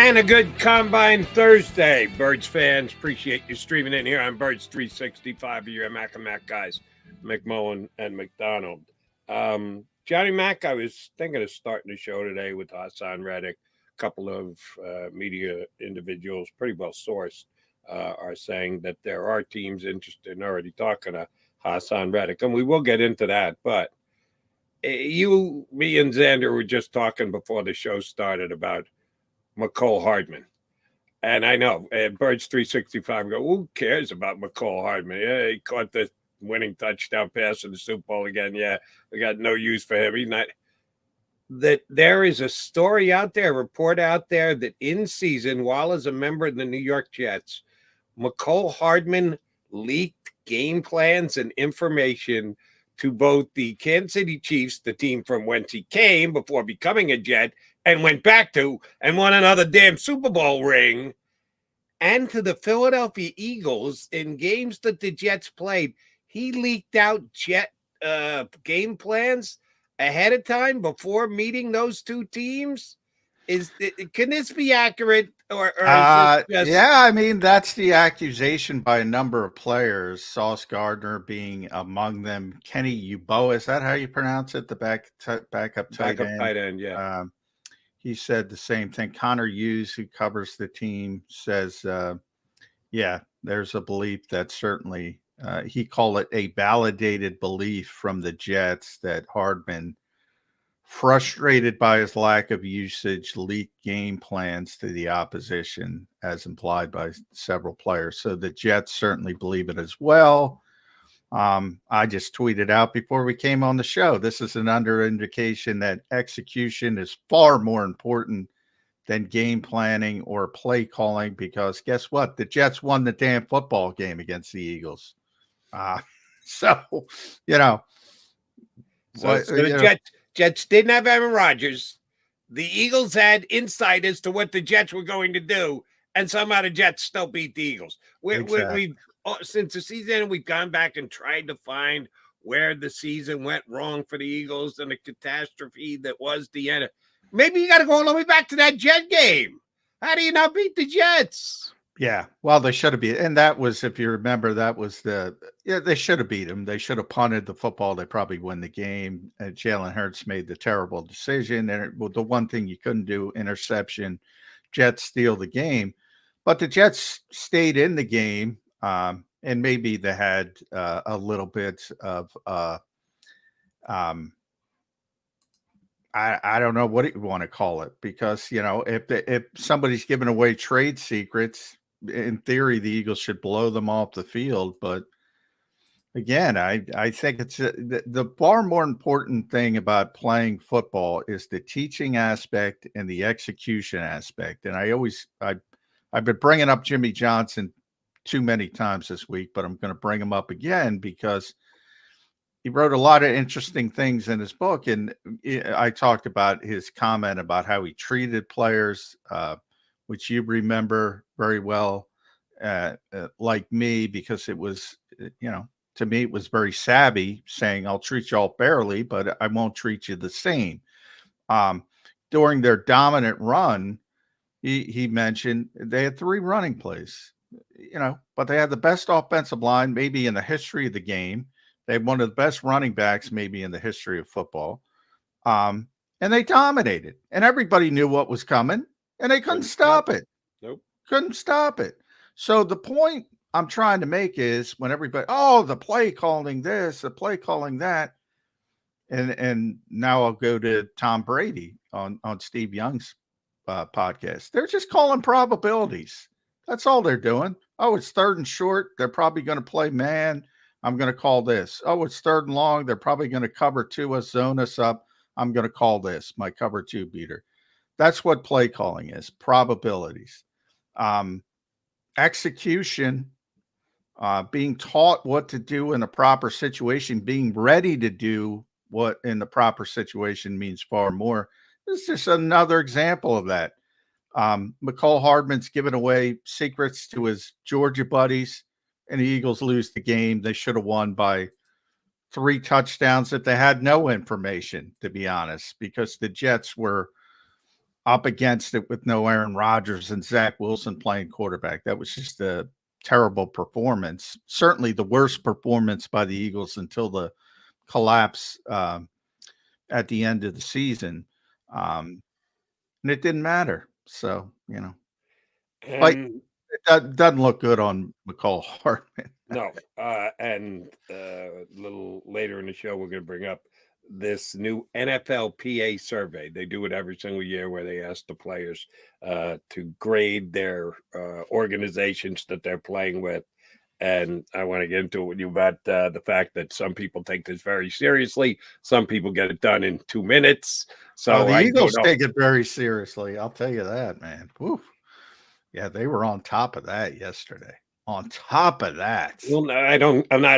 And a good Combine Thursday, Birds fans. Appreciate you streaming in here on Birds 365 of your Mac and Mac guys, Mecole and McDonald. Johnny Mac, I was thinking of starting the show today with Hassan Reddick. A couple of media individuals, pretty well sourced, are saying that there are teams interested in already talking to Hassan Reddick, and we will get into that. But you, me, and Xander were just talking before the show started about Mecole Hardman. And I know Birds 365 go, who cares about Mecole Hardman? Yeah, he caught the winning touchdown pass in the Super Bowl again. Yeah, we got no use for him. He's not. That there is a story out there, a report out there that in season, while as a member of the New York Jets, Mecole Hardman leaked game plans and information to both the Kansas City Chiefs, the team from whence he came before becoming a Jet, and went back to and won another damn Super Bowl ring, and to the Philadelphia Eagles in games that the Jets played. He leaked out Jet game plans ahead of time before meeting those two teams. Can this be accurate? Or is this just... Yeah, I mean, that's the accusation by a number of players, Sauce Gardner being among them. Kenny Yeboah, is that how you pronounce it? The backup tight end? Yeah. He said the same thing. Connor Hughes, who covers the team, says, yeah, there's a belief that certainly he called it a validated belief from the Jets that Hardman, frustrated by his lack of usage, leaked game plans to the opposition, as implied by several players. So the Jets certainly believe it as well. I just tweeted out before we came on the show, this is an under indication that execution is far more important than game planning or play calling, because guess what? The Jets won the damn football game against the Eagles. So the Jets didn't have Aaron Rodgers. The Eagles had insight as to what the Jets were going to do, and somehow the Jets still beat the Eagles. We've since the season, we've gone back and tried to find where the season went wrong for the Eagles and the catastrophe that was the end. Maybe you got to go all the way back to that Jet game. How do you not beat the Jets? Yeah, well, they should have beat, and that was, if you remember, that was they should have beat them. They should have punted the football. They probably win the game. Jalen Hurts made the terrible decision, and the one thing you couldn't do, interception, Jets steal the game. But the Jets stayed in the game, and maybe they had a little bit of I don't know what you want to call it, because if somebody's giving away trade secrets, in theory the Eagles should blow them off the field. But again, I think it's the far more important thing about playing football is the teaching aspect and the execution aspect. And I've been bringing up Jimmy Johnson too many times this week, but I'm going to bring him up again because he wrote a lot of interesting things in his book. And I talked about his comment about how he treated players, which you remember very well, like me, because it was, to me, it was very savvy, saying, I'll treat you all fairly, but I won't treat you the same. During their dominant run, he mentioned they had 3 running plays, but they had the best offensive line maybe in the history of the game. They had one of the best running backs maybe in the history of football. And they dominated, and everybody knew what was coming, and they couldn't stop it. Nope. Couldn't stop it. So the point I'm trying to make is, when everybody, the play calling this, the play calling that, and now I'll go to Tom Brady on Steve Young's podcast. They're just calling probabilities. That's all they're doing. Oh, it's 3rd and short. They're probably going to play man. I'm going to call this. Oh, it's 3rd and long. They're probably going to cover 2 us, zone us up. I'm going to call this my cover 2 beater. That's what play calling is, probabilities. Execution, being taught what to do in a proper situation, being ready to do what in the proper situation means far more. This is just another example of that. Mecole Hardman's given away secrets to his Georgia buddies, and the Eagles lose the game. They should have won by 3 touchdowns if they had no information, to be honest, because the Jets were up against it with no Aaron Rodgers and Zach Wilson playing quarterback. That was just a terrible performance. Certainly the worst performance by the Eagles until the collapse at the end of the season. And it didn't matter. So, but And it doesn't look good on Mecole Hardman. no, and a little later in the show, we're going to bring up this new NFLPA survey. They do it every single year where they ask the players to grade their organizations that they're playing with. And I want to get into it with you about the fact that some people take this very seriously. Some people get it done in 2 minutes. So the I Eagles don't know. take it very seriously. I'll tell you that, man. Whew. Yeah, they were on top of that yesterday. On top of that. Well, no, I'm not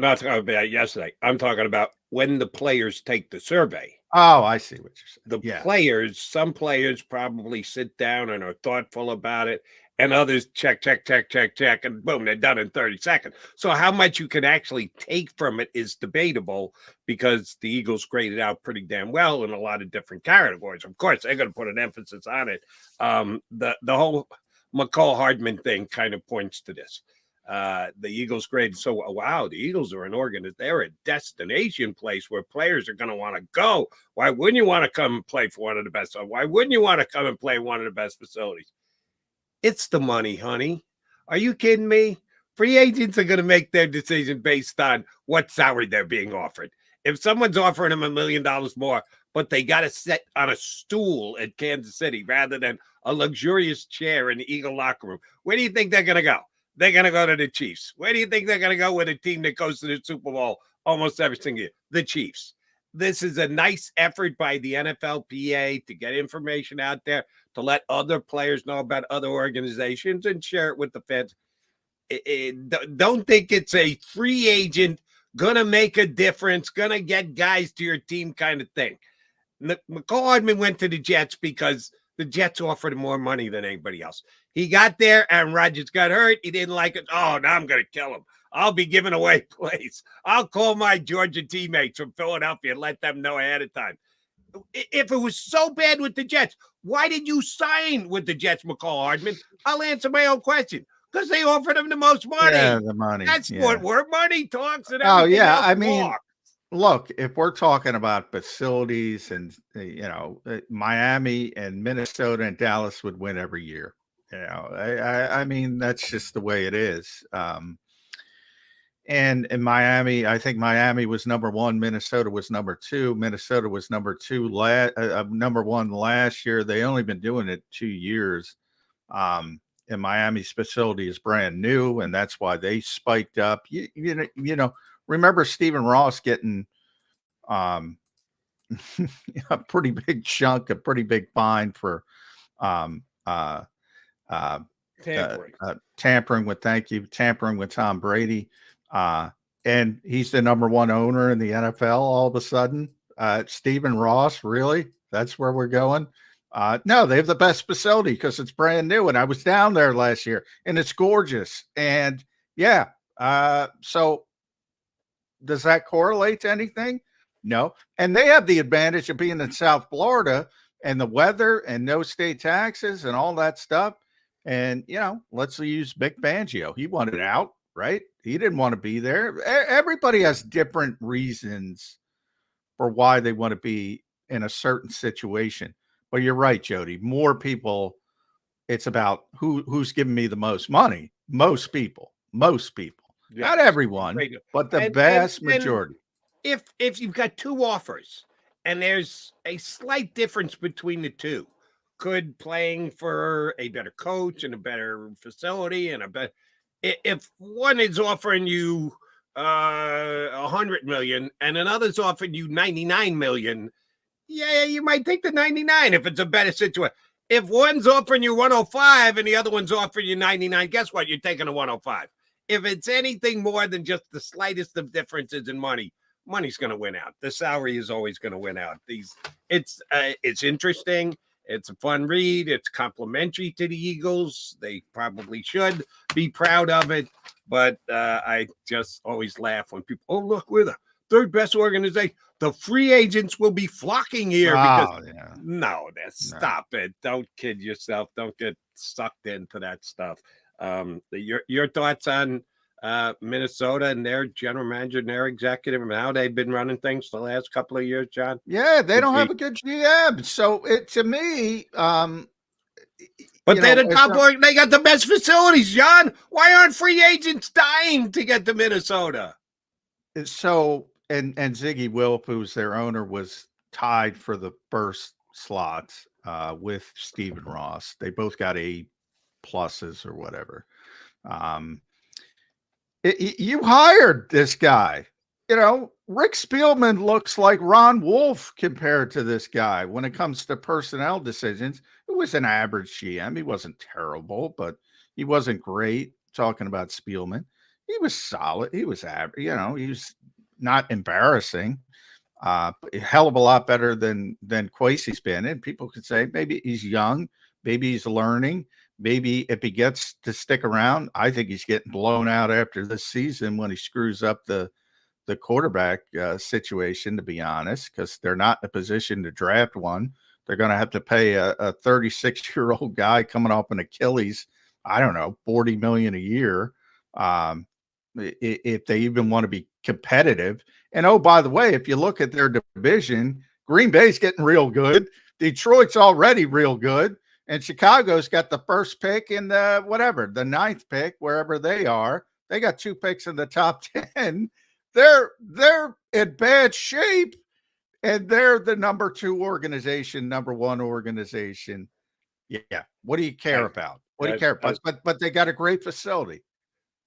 talking about yesterday. I'm talking about when the players take the survey. Oh, I see what you're saying. Players, some players probably sit down and are thoughtful about it, and others check, and boom, they're done in 30 seconds. So how much you can actually take from it is debatable because the Eagles graded out pretty damn well in a lot of different categories. Of course, they're going to put an emphasis on it. The whole Mecole Hardman thing kind of points to this. The Eagles grade. So, wow, the Eagles are they're a destination place where players are going to want to go. Why wouldn't you want to come and play for one of the best? Why wouldn't you want to come and play one of the best facilities? It's the money, honey. Are you kidding me? Free agents are going to make their decision based on what salary they're being offered. If someone's offering them $1 million more, but they got to sit on a stool at Kansas City rather than a luxurious chair in the Eagle locker room, where do you think they're going to go? They're going to go to the Chiefs. Where do you think they're going to go with a team that goes to the Super Bowl almost every single year? The Chiefs. This is a nice effort by the NFLPA to get information out there, to let other players know about other organizations and share it with the fans. Don't think it's a free agent, going to make a difference, going to get guys to your team kind of thing. Mecole Hardman went to the Jets because the Jets offered him more money than anybody else. He got there, and Rodgers got hurt. He didn't like it. Oh, now I'm going to kill him. I'll be giving away plays. I'll call my Georgia teammates from Philadelphia and let them know ahead of time. If it was so bad with the Jets, why did you sign with the Jets, Mecole Hardman? I'll answer my own question. Because they offered him the most money. Yeah, the money. That's what where money talks and everything. Oh, yeah. Else I mean, talks. Look, if we're talking about facilities and, Miami and Minnesota and Dallas would win every year. I mean, that's just the way it is. And in Miami, I think Miami was number one. Minnesota was number two. Minnesota was number one last year. They only been doing it 2 years. And Miami's facility is brand new, and that's why they spiked up. Remember Stephen Ross getting a pretty big chunk, a pretty big fine for tampering with Tom Brady. And he's the number one owner in the NFL all of a sudden. Stephen Ross, really? That's where we're going? No, they have the best facility because it's brand new. And I was down there last year and it's gorgeous. And yeah. So does that correlate to anything? No. And they have the advantage of being in South Florida and the weather and no state taxes and all that stuff. And, let's use Vic Fangio. He wanted out, right? He didn't want to be there. Everybody has different reasons for why they want to be in a certain situation. But you're right, Jody. More people, it's about who's giving me the most money. Most people. Yeah. Not everyone, but the vast majority. If you've got two offers and there's a slight difference between the two, could playing for a better coach and a better facility and if one is offering you $100 million and another's offering you $99 million, yeah, you might take the 99 if it's a better situation. If one's offering you 105 and the other one's offering you 99, guess what? You're taking the 105. If it's anything more than just the slightest of differences in money's going to win out. The salary is always going to win out. It's interesting. It's a fun read. It's complimentary to the Eagles. They probably should be proud of it. But I just always laugh when people, oh, look, we're the third best organization. the free agents will be flocking here because yeah. no, stop it. Don't kid yourself. Don't get sucked into that stuff. Your thoughts on Minnesota and their general manager and their executive and how they've been running things the last couple of years, John? Yeah, they don't have a good GM. So to me, but they're the top org. They got the best facilities, John. Why aren't free agents dying to get to Minnesota? So and Ziggy Wilp, who's their owner, was tied for the first slots with Stephen Ross. They both got A pluses or whatever. You hired this guy. You know, Rick Spielman looks like Ron Wolf compared to this guy when it comes to personnel decisions. It was an average GM. He wasn't terrible, but he wasn't great. Talking about Spielman, he was solid. He was average. You know, he was not embarrassing. A hell of a lot better than Kwesi's been. And people could say maybe he's young, maybe he's learning. Maybe if he gets to stick around, I think he's getting blown out after this season when he screws up the quarterback situation, to be honest, because they're not in a position to draft one. They're going to have to pay a 36-year-old guy coming off an Achilles, I don't know, $40 million a year, if they even want to be competitive. And, oh, by the way, if you look at their division, Green Bay's getting real good. Detroit's already real good. And Chicago's got the first pick in the ninth pick, wherever they are. They got 2 picks in the top 10. They're in bad shape, and they're the number 2 organization, number 1 organization. Yeah. What do you care about? What do you care about? But they got a great facility.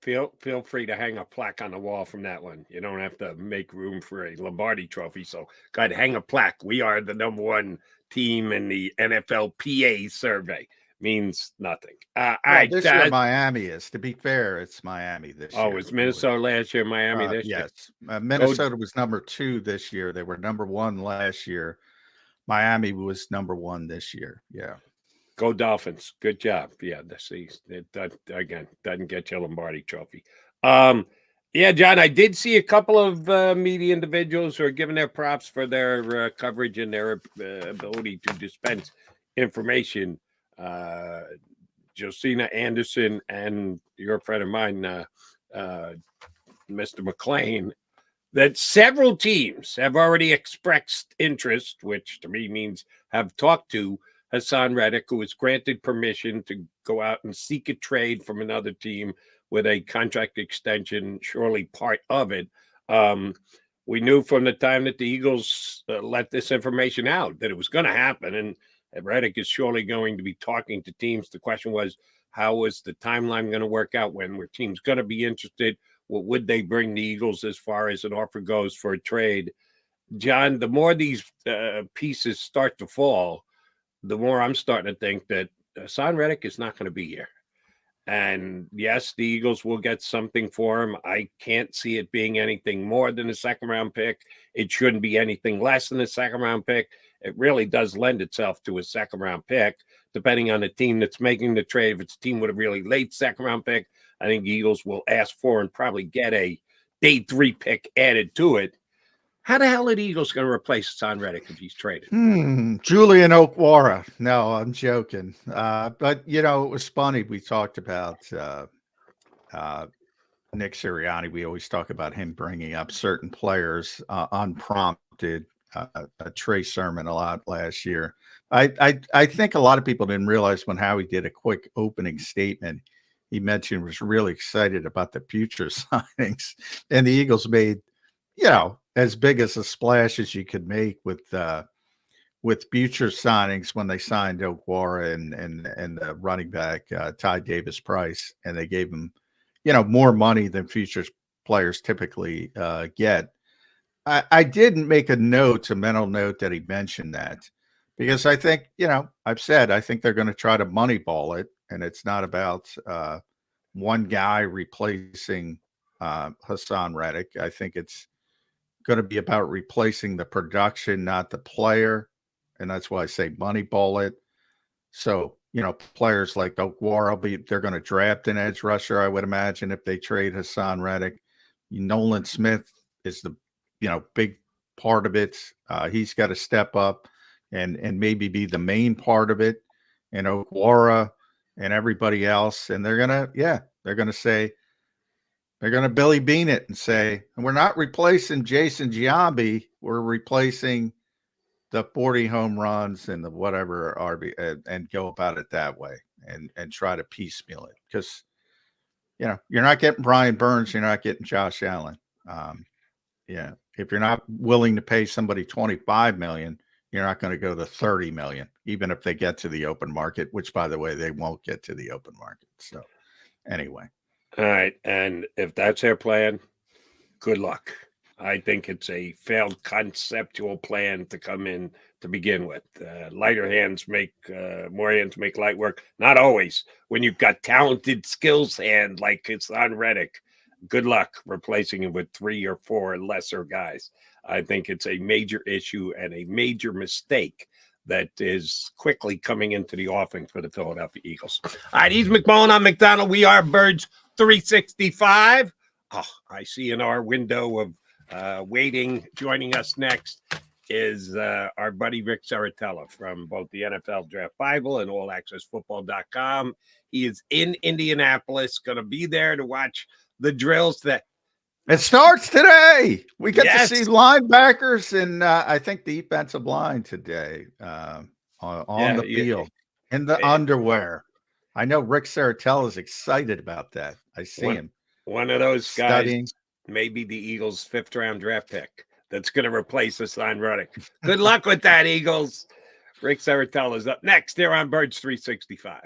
Feel free to hang a plaque on the wall from that one. You don't have to make room for a Lombardi trophy. So go ahead, hang a plaque. We are the number 1 team in the NFLPA survey. Means nothing. This year Miami is. To be fair, it's Miami this year. Oh, it was Minnesota last year, Miami this year? Yes. Minnesota was number 2 this year. They were number 1 last year. Miami was number 1 this year. Yeah. Go Dolphins. Good job. Yeah, again, doesn't get you a Lombardi trophy. Yeah, John, I did see a couple of media individuals who are giving their props for their coverage and their ability to dispense information. Josina Anderson and your friend of mine, Mr. McLean, that several teams have already expressed interest, which to me means have talked to Hassan Reddick, who was granted permission to go out and seek a trade from another team with a contract extension, surely part of it. We knew from the time that the Eagles let this information out that it was going to happen, and Reddick is surely going to be talking to teams. The question was, how was the timeline going to work out? When were teams going to be interested? What would they bring the Eagles as far as an offer goes for a trade? John, the more these pieces start to fall, the more I'm starting to think that Hassan Reddick is not going to be here. And yes, the Eagles will get something for him. I can't see it being anything more than a second-round pick. It shouldn't be anything less than a second-round pick. It really does lend itself to a second-round pick, depending on the team that's making the trade. If it's a team with a really late second-round pick, I think the Eagles will ask for and probably get a day 3 pick added to it. How the hell are the Eagles going to replace Hassan Reddick if he's traded? Julian Okwara. No, I'm joking. But, you know, it was funny. We talked about Nick Sirianni. We always talk about him bringing up certain players unprompted. Trey Sermon a lot last year. I think a lot of people didn't realize when Howie did a quick opening statement, he mentioned was really excited about the future signings. And the Eagles made, you know, as big as a splash as you could make with future signings when they signed Okwara and the running back Ty Davis Price, and they gave him, you know, more money than future players typically get. I didn't make a mental note that he mentioned that, because I think, you know, I've said I think they're going to try to moneyball it, and it's not about one guy replacing Hassan Reddick. I think it's going to be about replacing the production, not the player. And that's why I say moneyball it. So, you know, players like Okwara, they're going to draft an edge rusher, I would imagine, if they trade Hassan Reddick. Nolan Smith is the, you know, big part of it. He's got to step up and maybe be the main part of it. And Okwara and everybody else, and they're gonna Billy Bean it and say, we're not replacing Jason Giambi, we're replacing the 40 home runs and the whatever RB, and go about it that way and try to piecemeal it, because you're not getting Brian Burns, you're not getting Josh Allen. If you're not willing to pay somebody $25 million, you're not going to go to $30 million, even if they get to the open market, which, by the way, they won't get to the open market. So anyway. All right. And if that's their plan, good luck. I think it's a failed conceptual plan to come in to begin with. Lighter hands make more hands make light work. Not always. When you've got talented skills hand like it's on Reddick, good luck replacing him with 3 or 4 lesser guys. I think it's a major issue and a major mistake that is quickly coming into the offing for the Philadelphia Eagles. All right, he's McMullen. I'm McDonald. We are Birds 365. Oh, I see in our window of waiting, joining us next is our buddy Rick Saratella from both the NFL Draft Bible and AllAccessFootball.com. He is in Indianapolis, going to be there to watch the drills that it starts today. We get to see linebackers and I think the defensive line today on the field in the underwear. I know Rick Saratella is excited about that. I see him. One of those guys, studying. Maybe the Eagles' 5th round draft pick that's going to replace Hassan Reddick. Good luck with that, Eagles. Rick Saratella is up next here on Birds 365.